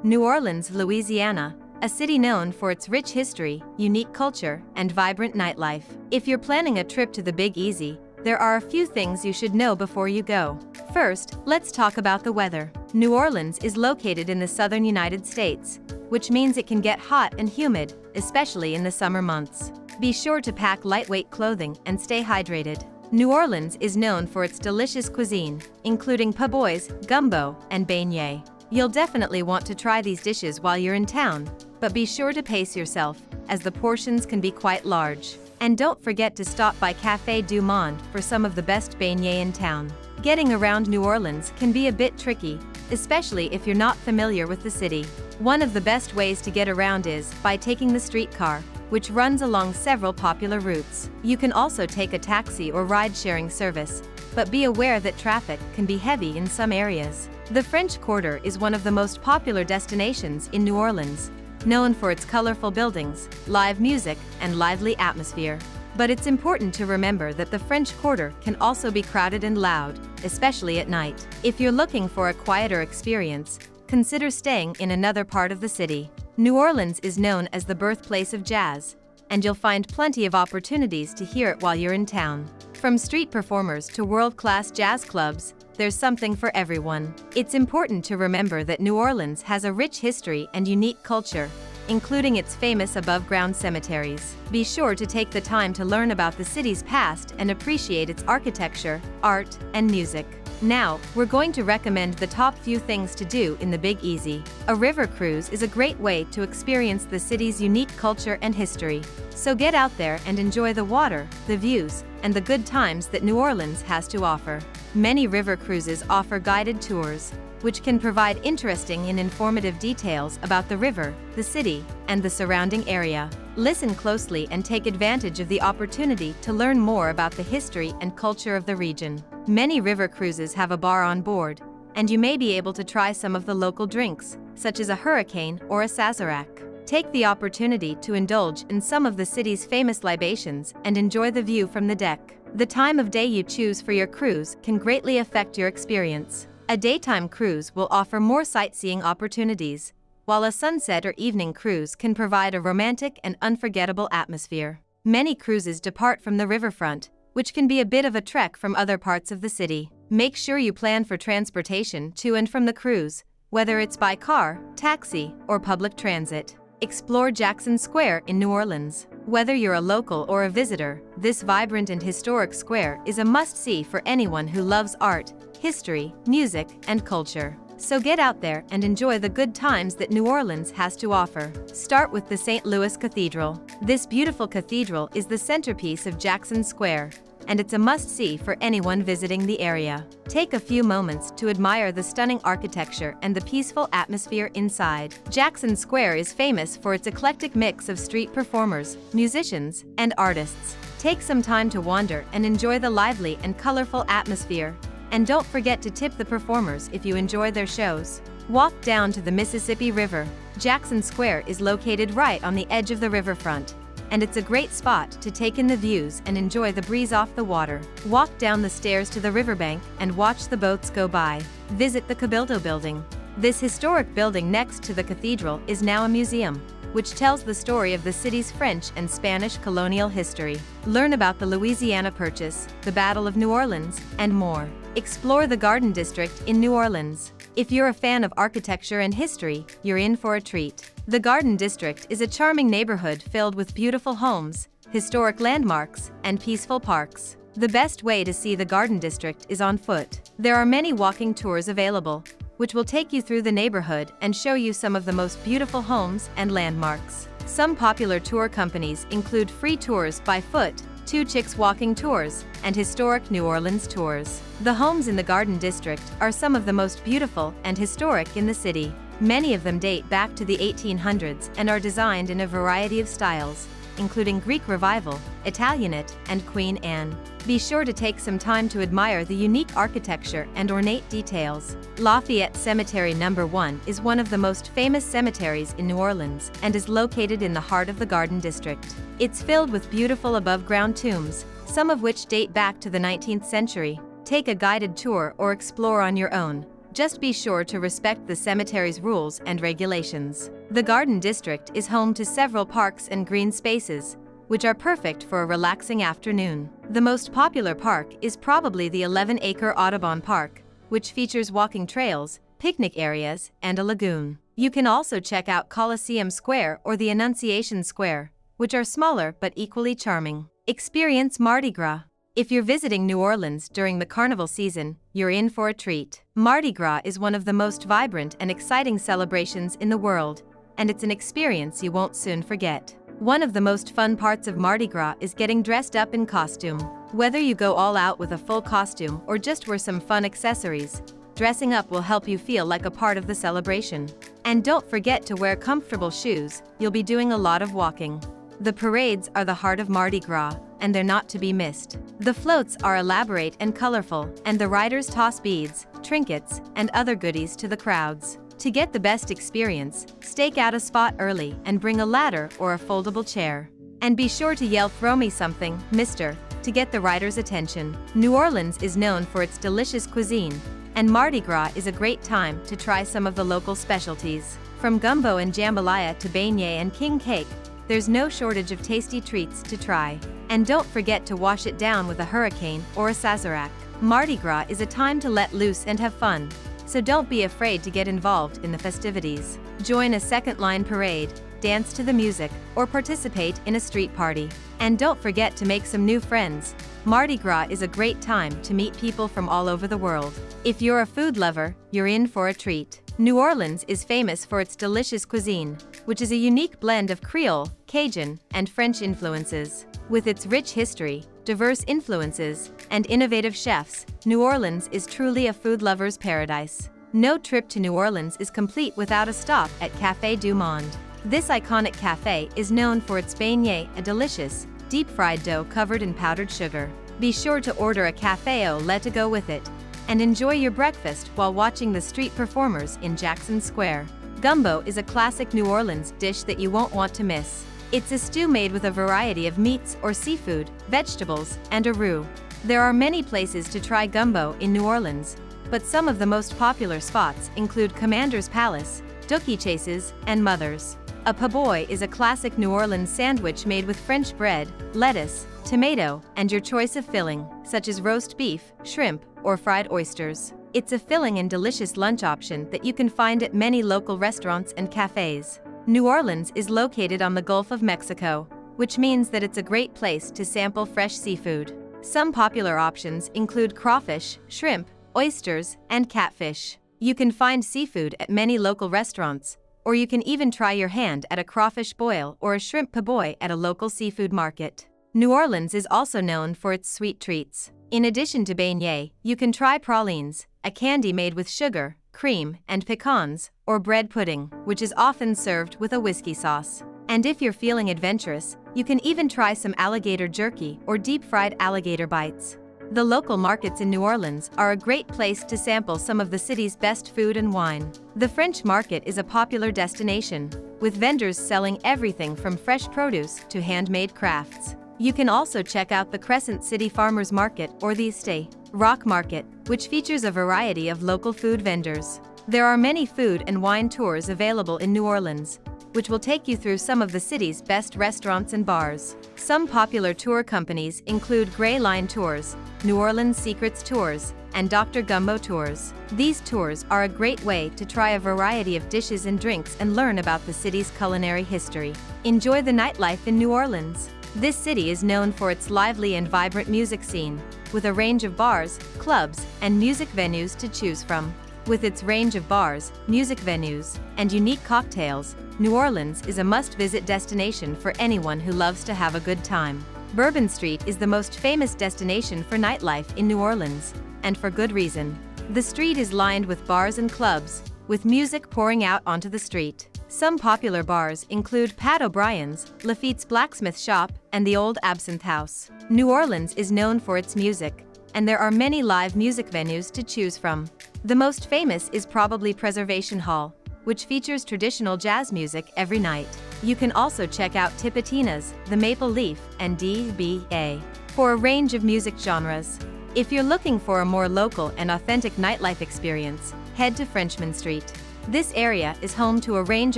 New Orleans, Louisiana, a city known for its rich history, unique culture, and vibrant nightlife. If you're planning a trip to the Big Easy, there are a few things you should know before you go. First, let's talk about the weather. New Orleans is located in the southern United States, which means it can get hot and humid, especially in the summer months. Be sure to pack lightweight clothing and stay hydrated. New Orleans is known for its delicious cuisine, including po' boys, gumbo, and beignets. You'll definitely want to try these dishes while you're in town, but be sure to pace yourself, as the portions can be quite large. And don't forget to stop by Café du Monde for some of the best beignets in town. Getting around New Orleans can be a bit tricky, especially if you're not familiar with the city. One of the best ways to get around is by taking the streetcar, which runs along several popular routes. You can also take a taxi or ride-sharing service, but be aware that traffic can be heavy in some areas. The French Quarter is one of the most popular destinations in New Orleans, known for its colorful buildings, live music, and lively atmosphere. But it's important to remember that the French Quarter can also be crowded and loud, especially at night. If you're looking for a quieter experience, consider staying in another part of the city. New Orleans is known as the birthplace of jazz, and you'll find plenty of opportunities to hear it while you're in town. From street performers to world-class jazz clubs, there's something for everyone. It's important to remember that New Orleans has a rich history and unique culture, including its famous above-ground cemeteries. Be sure to take the time to learn about the city's past and appreciate its architecture, art, and music. Now, we're going to recommend the top few things to do in the Big Easy. A river cruise is a great way to experience the city's unique culture and history. So get out there and enjoy the water, the views, and the good times that New Orleans has to offer. Many river cruises offer guided tours, which can provide interesting and informative details about the river, the city, and the surrounding area. Listen closely and take advantage of the opportunity to learn more about the history and culture of the region. Many river cruises have a bar on board, and you may be able to try some of the local drinks, such as a hurricane or a sazerac. Take the opportunity to indulge in some of the city's famous libations and enjoy the view from the deck. The time of day you choose for your cruise can greatly affect your experience. A daytime cruise will offer more sightseeing opportunities, while a sunset or evening cruise can provide a romantic and unforgettable atmosphere. Many cruises depart from the riverfront, which can be a bit of a trek from other parts of the city. Make sure you plan for transportation to and from the cruise, whether it's by car, taxi, or public transit. Explore Jackson Square in New Orleans. Whether you're a local or a visitor, this vibrant and historic square is a must-see for anyone who loves art, history, music, and culture. So get out there and enjoy the good times that New Orleans has to offer. Start with the St. Louis Cathedral. This beautiful cathedral is the centerpiece of Jackson Square, and it's a must-see for anyone visiting the area. Take a few moments to admire the stunning architecture and the peaceful atmosphere inside. Jackson Square is famous for its eclectic mix of street performers, musicians, and artists. Take some time to wander and enjoy the lively and colorful atmosphere. And don't forget to tip the performers if you enjoy their shows. Walk down to the Mississippi River. Jackson Square is located right on the edge of the riverfront, and it's a great spot to take in the views and enjoy the breeze off the water. Walk down the stairs to the riverbank and watch the boats go by. Visit the Cabildo Building. This historic building next to the cathedral is now a museum, which tells the story of the city's French and Spanish colonial history. Learn about the Louisiana Purchase, the Battle of New Orleans, and more. Explore the Garden District in New Orleans. If you're a fan of architecture and history, you're in for a treat. The Garden District is a charming neighborhood filled with beautiful homes, historic landmarks, and peaceful parks. The best way to see the Garden District is on foot. There are many walking tours available, which will take you through the neighborhood and show you some of the most beautiful homes and landmarks. Some popular tour companies include free tours by foot, Two Chicks Walking Tours, and historic New Orleans tours. The homes in the Garden District are some of the most beautiful and historic in the city. Many of them date back to the 1800s and are designed in a variety of styles, including Greek Revival, Italianate, and Queen Anne. Be sure to take some time to admire the unique architecture and ornate details. Lafayette Cemetery No. 1 is one of the most famous cemeteries in New Orleans and is located in the heart of the Garden District. It's filled with beautiful above-ground tombs, some of which date back to the 19th century. Take a guided tour or explore on your own. Just be sure to respect the cemetery's rules and regulations. The Garden District is home to several parks and green spaces, which are perfect for a relaxing afternoon. The most popular park is probably the 11-acre Audubon Park, which features walking trails, picnic areas, and a lagoon. You can also check out Coliseum Square or the Annunciation Square, which are smaller but equally charming. Experience Mardi Gras. If you're visiting New Orleans during the carnival season, you're in for a treat. Mardi Gras is one of the most vibrant and exciting celebrations in the world, and it's an experience you won't soon forget. One of the most fun parts of Mardi Gras is getting dressed up in costume. Whether you go all out with a full costume or just wear some fun accessories, dressing up will help you feel like a part of the celebration. And don't forget to wear comfortable shoes, you'll be doing a lot of walking. The parades are the heart of Mardi Gras, and they're not to be missed. The floats are elaborate and colorful, and the riders toss beads, trinkets, and other goodies to the crowds. To get the best experience, stake out a spot early and bring a ladder or a foldable chair. And be sure to yell "Throw me something, mister," to get the riders' attention. New Orleans is known for its delicious cuisine, and Mardi Gras is a great time to try some of the local specialties. From gumbo and jambalaya to beignet and king cake, there's no shortage of tasty treats to try. And don't forget to wash it down with a hurricane or a sazerac. Mardi Gras is a time to let loose and have fun, so don't be afraid to get involved in the festivities. Join a second-line parade, dance to the music, or participate in a street party. And don't forget to make some new friends. Mardi Gras is a great time to meet people from all over the world. If you're a food lover, you're in for a treat. New Orleans is famous for its delicious cuisine, which is a unique blend of Creole, Cajun, and French influences. With its rich history, diverse influences, and innovative chefs, New Orleans is truly a food lover's paradise. No trip to New Orleans is complete without a stop at Café du Monde. This iconic cafe is known for its beignet, a delicious, deep-fried dough covered in powdered sugar. Be sure to order a café au lait to go with it, and enjoy your breakfast while watching the street performers in Jackson Square. Gumbo is a classic New Orleans dish that you won't want to miss. It's a stew made with a variety of meats or seafood, vegetables, and a roux. There are many places to try gumbo in New Orleans, but some of the most popular spots include Commander's Palace, Duchesses, and Mother's. A po' boy is a classic New Orleans sandwich made with French bread, lettuce, tomato, and your choice of filling, such as roast beef, shrimp, or fried oysters. It's a filling and delicious lunch option that you can find at many local restaurants and cafes. New Orleans is located on the Gulf of Mexico, which means that it's a great place to sample fresh seafood. Some popular options include crawfish, shrimp, oysters, and catfish. You can find seafood at many local restaurants, or you can even try your hand at a crawfish boil or a shrimp po' boy at a local seafood market. New Orleans is also known for its sweet treats. In addition to beignet, you can try pralines, a candy made with sugar, cream, and pecans, or bread pudding, which is often served with a whiskey sauce. And if you're feeling adventurous, you can even try some alligator jerky or deep-fried alligator bites. The local markets in New Orleans are a great place to sample some of the city's best food and wine. The French market is a popular destination, with vendors selling everything from fresh produce to handmade crafts. You can also check out the Crescent City Farmers Market or the Estate Rock Market, which features a variety of local food vendors. There are many food and wine tours available in New Orleans, which will take you through some of the city's best restaurants and bars. Some popular tour companies include Gray Line Tours, New Orleans Secrets Tours, and Dr. Gumbo Tours. These tours are a great way to try a variety of dishes and drinks and learn about the city's culinary history. Enjoy the nightlife in New Orleans. This city is known for its lively and vibrant music scene, with a range of bars, clubs, and music venues to choose from. With its range of bars, music venues, and unique cocktails, New Orleans is a must-visit destination for anyone who loves to have a good time. Bourbon Street is the most famous destination for nightlife in New Orleans, and for good reason. The street is lined with bars and clubs, with music pouring out onto the street. Some popular bars include Pat O'Brien's, Lafitte's Blacksmith Shop, and the Old Absinthe House. New Orleans is known for its music, and there are many live music venues to choose from. The most famous is probably Preservation Hall, which features traditional jazz music every night. You can also check out Tipitina's, the Maple Leaf, and DBA for a range of music genres. If you're looking for a more local and authentic nightlife experience, head to Frenchman Street. This area is home to a range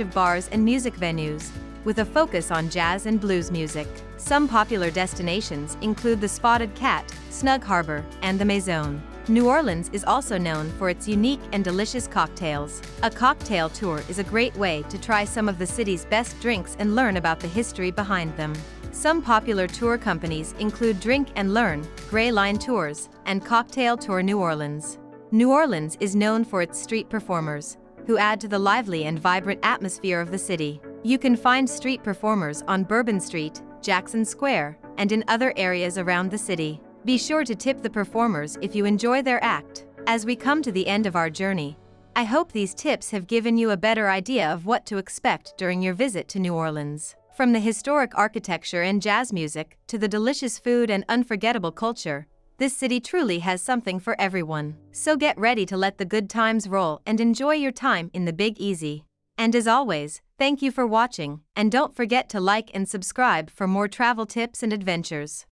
of bars and music venues, with a focus on jazz and blues music. Some popular destinations include the Spotted Cat, Snug Harbor, and the Maison. New Orleans is also known for its unique and delicious cocktails. A cocktail tour is a great way to try some of the city's best drinks and learn about the history behind them. Some popular tour companies include Drink and Learn, Gray Line Tours, and Cocktail Tour New Orleans. New Orleans is known for its street performers, who add to the lively and vibrant atmosphere of the city. You can find street performers on Bourbon Street, Jackson Square, and in other areas around the city. Be sure to tip the performers if you enjoy their act. As we come to the end of our journey, I hope these tips have given you a better idea of what to expect during your visit to New Orleans. From the historic architecture and jazz music to the delicious food and unforgettable culture, this city truly has something for everyone. So get ready to let the good times roll and enjoy your time in the Big Easy. And as always, thank you for watching, and don't forget to like and subscribe for more travel tips and adventures.